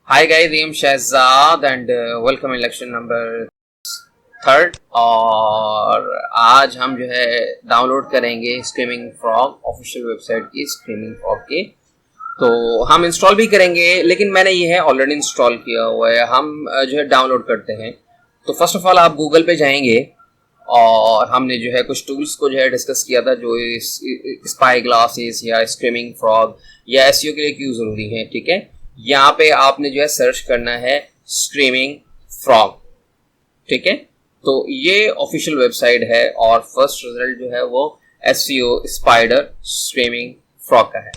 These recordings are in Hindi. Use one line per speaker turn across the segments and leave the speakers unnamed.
Hi guys, I am Shahzad and welcome in lecture number 3rd। और आज हम जो है डाउनलोड करेंगे स्क्रीमिंग फ्रॉग ऑफिशियल वेबसाइट की स्क्रीमिंग फ्रॉग की। तो हम इंस्टॉल भी करेंगे, लेकिन मैंने ये है ऑलरेडी इंस्टॉल किया हुआ है। हम जो है डाउनलोड करते हैं। तो फर्स्ट ऑफ ऑल आप गूगल पे जाएंगे और हमने जो है कुछ टूल्स को जो है डिस्कस किया था, जो स्पाई ग्लासेस या स्क्रीमिंग फ्रॉग या एसईओ के लिए क्यों ज़रूरी है। ठीक है, यहाँ पे आपने जो है सर्च करना है स्क्रीमिंग फ्रॉग। ठीक है, तो ये ऑफिशियल वेबसाइट है और फर्स्ट रिजल्ट जो है वो एसईओ स्पाइडर स्क्रीमिंग फ्रॉग का है।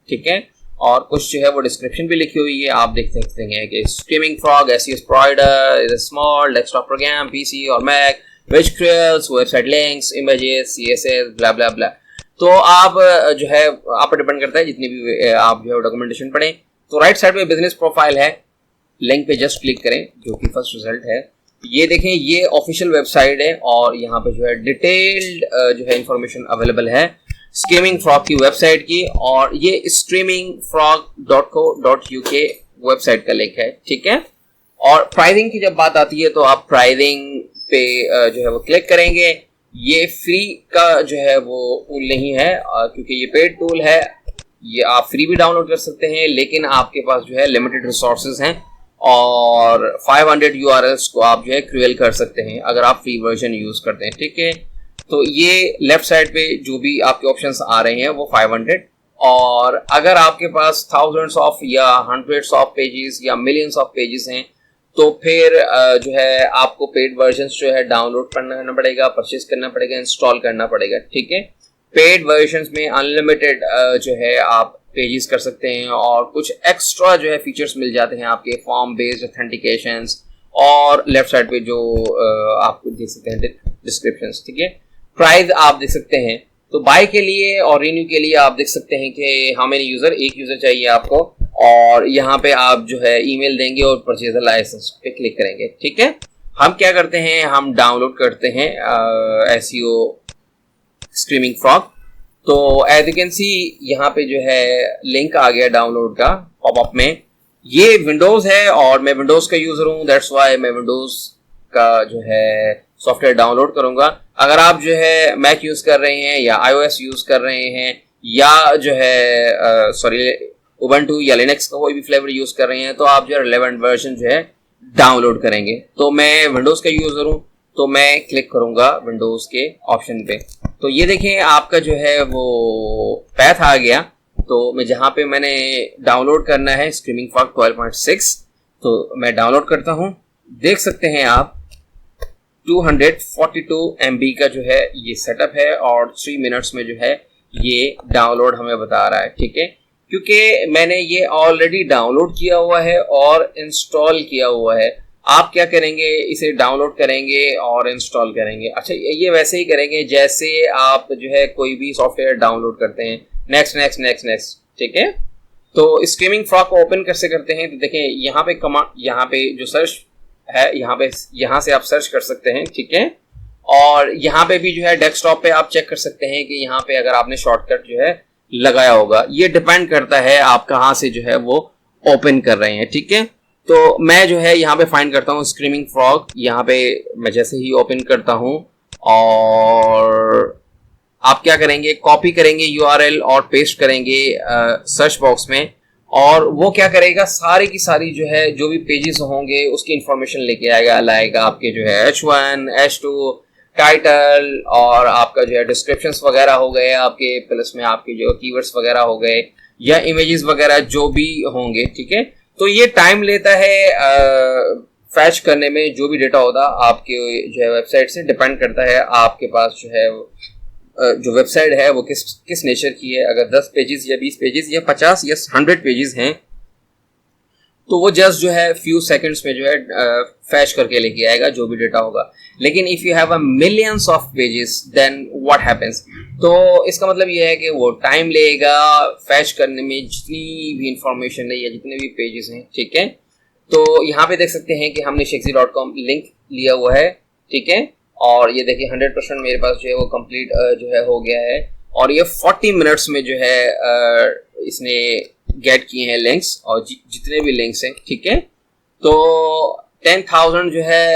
ठीक है, और कुछ जो है वो डिस्क्रिप्शन भी लिखी हुई है, आप देख सकते हैं कि Screaming Frog SEO Spider is a small desktop program PC और Mac which creates website links, images, CSS, blah blah blah। तो आप जो है आप पर डिपेंड करता है, जितनी भी आप जो है डॉक्यूमेंटेशन पढ़ें। तो राइट साइड में बिजनेस प्रोफाइल है, लिंक पे जस्ट क्लिक करें, जो कि फर्स्ट रिजल्ट है। ये देखें, ये ऑफिशियल वेबसाइट है और यहाँ पे जो है डिटेल्ड जो है इंफॉर्मेशन अवेलेबल है स्क्रीमिंग फ्रॉग की वेबसाइट की, और ये streamingfrog.co.uk वेबसाइट का लिंक है। ठीक है, और प्राइसिंग की जब बात आती है तो आप प्राइसिंग पे जो है वो क्लिक करेंगे। ये फ्री का जो है वो टूल नहीं है, क्योंकि ये पेड टूल है। ये आप फ्री भी डाउनलोड कर सकते हैं, लेकिन आपके पास जो है लिमिटेड रिसोर्सेज हैं और 500 URLs को आप जो है क्रिएट कर सकते हैं अगर आप फ्री वर्जन यूज करते हैं। ठीक है, तो ये लेफ्ट साइड पे जो भी आपके ऑप्शंस आ रहे हैं वो 500, और अगर आपके पास थाउजेंड्स ऑफ या हंड्रेड्स ऑफ पेजेस या मिलियंस ऑफ पेजेस हैं तो फिर जो है आपको पेड वर्जन जो है डाउनलोड करना पड़ेगा, परचेज करना पड़ेगा, इंस्टॉल करना पड़ेगा। ठीक है, पेड वर्जन में अनलिमिटेड जो है आप पेजेस कर सकते हैं और कुछ एक्स्ट्रा जो है फीचर्स मिल जाते हैं आपके, फॉर्म बेस्ड ऑथेंटिकेशंस, और लेफ्ट साइड पे जो आपको देख सकते हैं डिस्क्रिप्शंस। ठीक है, प्राइस आप देख सकते हैं। तो बाय के लिए और रिन्यू के लिए आप देख सकते हैं कि हाउ मेनी यूजर, एक यूजर चाहिए आपको, और यहाँ पे आप जो है ईमेल देंगे और परचेजर लाइसेंस पे क्लिक करेंगे। ठीक है, हम क्या करते हैं, हम डाउनलोड करते हैं एसईओ स्क्रीमिंग फ्रॉग। तो एज यू कैन सी यहाँ पे जो है लिंक आ गया डाउनलोड का पॉपअप में। ये विंडोज है और मैं विंडोज का यूजर हूँ, दैट्स वाई मैं विंडोज का जो है सॉफ्टवेयर डाउनलोड करूंगा। अगर आप जो है मैक यूज कर रहे हैं या iOS यूज कर रहे हैं या जो है उबंटू या लिनक्स का कोई भी फ्लेवर यूज कर रहे हैं, तो आप जो है रिलेवेंट वर्जन जो है डाउनलोड करेंगे। तो मैं विंडोज का यूजर हूं, तो मैं क्लिक करूंगा विंडोज के ऑप्शन पे। तो ये देखें आपका जो है वो पैथ आ गया। तो मैं जहां पे मैंने डाउनलोड करना है स्क्रीमिंग फ्रॉग 12.6, तो मैं डाउनलोड करता हूं। देख सकते हैं आप 242 MB का जो है ये सेटअप है और 3 मिनट्स में जो है ये डाउनलोड हमें बता रहा है। ठीक है, क्योंकि मैंने ये ऑलरेडी डाउनलोड किया हुआ है और इंस्टॉल किया हुआ है। आप क्या करेंगे, इसे डाउनलोड करेंगे और इंस्टॉल करेंगे। अच्छा, ये वैसे ही करेंगे जैसे आप जो है कोई भी सॉफ्टवेयर डाउनलोड करते हैं, नेक्स्ट नेक्स्ट नेक्स्ट नेक्स्ट। ठीक है, तो स्क्रीमिंग फ्रॉग को ओपन कैसे करते हैं, तो देखें यहाँ पे कमांड, यहाँ पे जो सर्च है, यहाँ से आप सर्च कर सकते हैं। ठीक है, और यहाँ पे भी जो है डेस्कटॉप पे आप चेक कर सकते हैं कि यहाँ पे अगर आपने शॉर्टकट जो है लगाया होगा। ये डिपेंड करता है आप कहाँ से जो है वो ओपन कर रहे हैं। ठीक है, तो मैं जो है यहाँ पे फाइंड करता हूँ स्क्रीमिंग फ्रॉग। यहाँ पे मैं जैसे ही ओपन करता हूँ, और आप क्या करेंगे, कॉपी करेंगे URL और पेस्ट करेंगे सर्च बॉक्स में, और वो क्या करेगा, सारी की सारी जो है जो भी पेजेस होंगे उसकी इंफॉर्मेशन लेके आएगा, लाएगा आपके जो है H1 H2 टाइटल, और आपका जो है डिस्क्रिप्शंस वगैरह हो गए आपके, प्लस में आपके जो कीवर्ड्स वगैरह हो गए या इमेजेस वगैरह जो भी होंगे। ठीक है, तो ये टाइम लेता है फैच करने में। जो भी डेटा होता आपके जो है वेबसाइट से डिपेंड करता है आपके पास जो है जो वेबसाइट है वो किस नेचर की है। अगर 10 पेजेस या 20 पेजेस या 50 या 100 पेजेस हैं तो वो जस्ट जो है फ्यू सेकंड्स में जो है फैच करके लेके आएगा जो भी डेटा होगा। लेकिन if you have a millions of pages then what happens, तो इसका मतलब ये है कि वो टाइम लेगा फैच करने में जितनी भी इंफॉर्मेशन है या जितने भी पेजेस हैं। ठीक है, तो यहाँ पे देख सकते हैं कि हमने shexy.com लिंक लिया हुआ है। ठीक है, और ये देखिए 100% मेरे पास जो है वो कंप्लीट जो है हो गया है, और ये 40 मिनट्स में जो है इसने गेट किए हैं लिंक्स, और जितने भी लिंक्स हैं, ठीक है। तो 10,000 जो है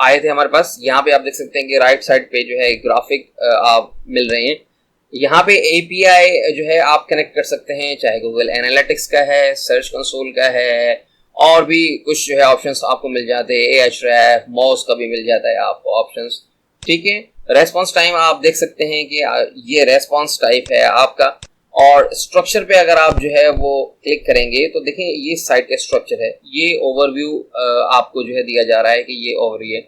आए थे हमारे पास। यहाँ पे आप देख सकते हैं कि राइट साइड पे जो है ग्राफिक आप मिल रहे हैं। यहाँ पे एपीआई जो है आप कनेक्ट कर सकते हैं, चाहे गूगल एनालिटिक्स का है, सर्च कंसोल का है, और भी कुछ जो है ऑप्शंस आपको मिल जाते हैं। एएचरएफ, मॉस का भी मिल जाता है आपको ऑप्शंस, ठीक है। रेस्पॉन्स टाइम आप देख सकते हैं कि ये रेस्पॉन्स टाइप है आपका। और स्ट्रक्चर पे अगर आप जो है वो क्लिक करेंगे तो देखें ये साइट का स्ट्रक्चर है। ये ओवरव्यू आपको जो है दिया जा रहा है कि ये ओवरव्यू है।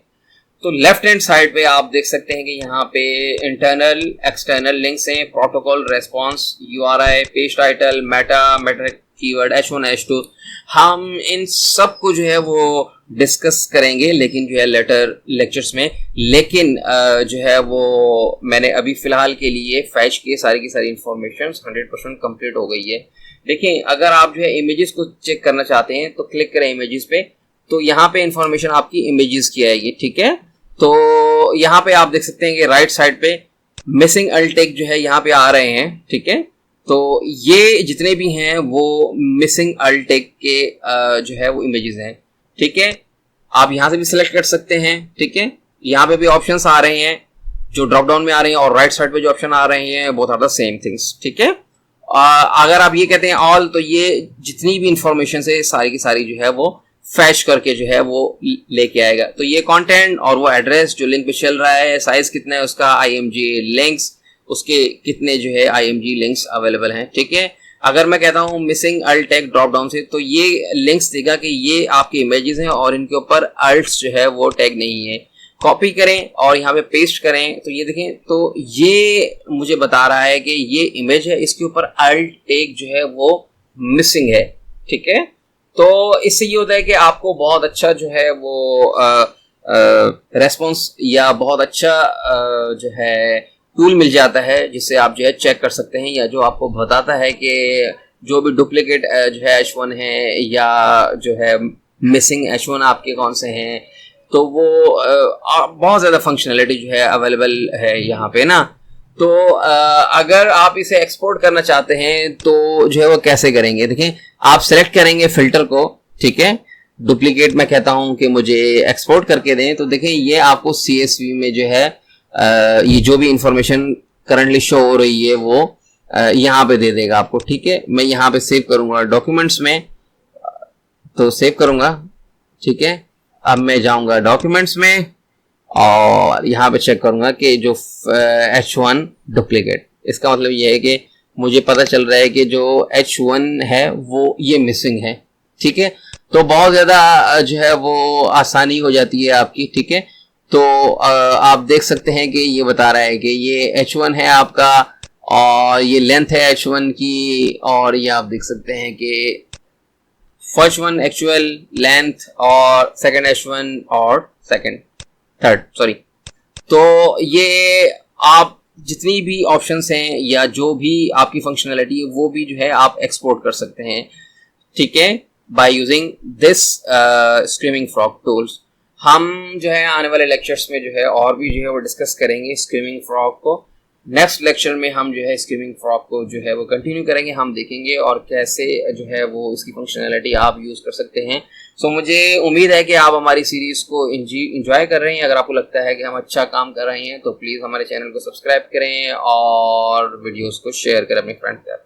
तो लेफ्ट हैंड साइड पे आप देख सकते हैं कि यहाँ पे इंटरनल एक्सटर्नल लिंक्स हैं, protocol, response, URI, page title, Meta keyword, H1 H2। हम इन सब को जो है वो डिस्कस करेंगे लेकिन जो है लेटर लेक्चर्स में। लेकिन जो है वो मैंने अभी फिलहाल के लिए फैच की सारी की सारी इंफॉर्मेशन 100% कंप्लीट हो गई है। देखिए अगर आप जो है इमेजेस को चेक करना चाहते हैं तो क्लिक करें इमेजेस पे, तो यहाँ पे इंफॉर्मेशन आपकी इमेजेस की आएगी, ठीक है। तो यहाँ पे आप देख सकते हैं कि राइट साइड पे मिसिंग अल्टेक जो है यहाँ पे आ रहे हैं, ठीक है। तो ये जितने भी हैं वो मिसिंग अल्टेक के जो है वो इमेजेस हैं, ठीक है। आप यहाँ से भी सिलेक्ट कर सकते हैं, ठीक है। यहाँ पे भी ऑप्शंस आ रहे हैं जो ड्रॉप डाउन में आ रहे हैं, और राइट साइड पे जो ऑप्शन आ रहे हैं both are the same things, ठीक है। अगर आप ये कहते हैं ऑल, तो ये जितनी भी इंफॉर्मेशन है सारी की सारी जो है वो फैच करके जो है वो लेके आएगा। तो ये कंटेंट और वो एड्रेस जो लिंक पे चल रहा है, साइज कितना है उसका, आईएमजी लिंक्स उसके कितने जो है आईएमजी लिंक्स अवेलेबल हैं, ठीक है। अगर मैं कहता हूँ missing alt tag drop down से, तो ये लिंक्स देगा कि ये आपके इमेजेस हैं और इनके ऊपर अल्ट्स जो है वो टैग नहीं है। कॉपी करें और यहाँ पे पेस्ट करें तो ये देखें, तो ये मुझे बता रहा है कि ये इमेज है, इसके ऊपर अल्ट टैग जो है वो मिसिंग है, ठीक है। तो इससे ये होता है कि आपको बहुत अच्छा जो है वो रेस्पॉन्स या बहुत अच्छा जो है टूल मिल जाता है जिससे आप जो है चेक कर सकते हैं, या जो आपको बताता है कि जो भी डुप्लीकेट जो है H1 है या जो है मिसिंग H1 आपके कौन से हैं। तो वो बहुत ज़्यादा फंक्शनैलिटी जो है अवेलेबल है यहाँ पे ना। तो अगर आप इसे एक्सपोर्ट करना चाहते हैं तो जो है वो कैसे करेंगे, देखें आप सेलेक्ट करेंगे फिल्टर को, ठीक है। डुप्लीकेट मैं कहता हूं कि मुझे एक्सपोर्ट करके दें, तो देखें ये आपको CSV में जो है ये जो भी इंफॉर्मेशन करंटली शो हो रही है वो यहाँ पे दे देगा आपको, ठीक है। मैं यहाँ पे सेव करूंगा डॉक्यूमेंट्स में, तो सेव करूंगा, ठीक है। अब मैं जाऊंगा डॉक्यूमेंट्स में और यहाँ पे चेक करूंगा कि जो H1 डुप्लीकेट, इसका मतलब ये है कि मुझे पता चल रहा है कि जो H1 है वो ये मिसिंग है, ठीक है। तो बहुत ज़्यादा जो है वो आसानी हो जाती है आपकी, ठीक है। तो आप देख सकते हैं कि ये बता रहा है कि ये H1 है आपका और ये लेंथ है H1 की, और ये आप देख सकते हैं कि फर्स्ट वन एक्चुअल लेंथ और सेकंड H1 और थर्ड सॉरी। तो ये आप जितनी भी ऑप्शंस हैं या जो भी आपकी फंक्शनैलिटी है वो भी जो है आप एक्सपोर्ट कर सकते हैं, ठीक है, by using this screaming frog tools. हम जो है आने वाले लेक्चर्स में जो है और भी जो है वो डिस्कस करेंगे स्क्रीमिंग फ्रॉग को। नेक्स्ट लेक्चर में हम जो है स्क्रीमिंग फ्रॉग को जो है वो कंटिन्यू करेंगे, हम देखेंगे और कैसे जो है वो इसकी फंक्शनैलिटी आप यूज़ कर सकते हैं। सो मुझे उम्मीद है कि आप हमारी सीरीज़ को इंजॉय कर रहे हैं। अगर आपको लगता है कि हम अच्छा काम कर रहे हैं तो प्लीज़ हमारे चैनल को सब्सक्राइब करें और वीडियोज़ को शेयर करें अपने फ्रेंड्स के साथ।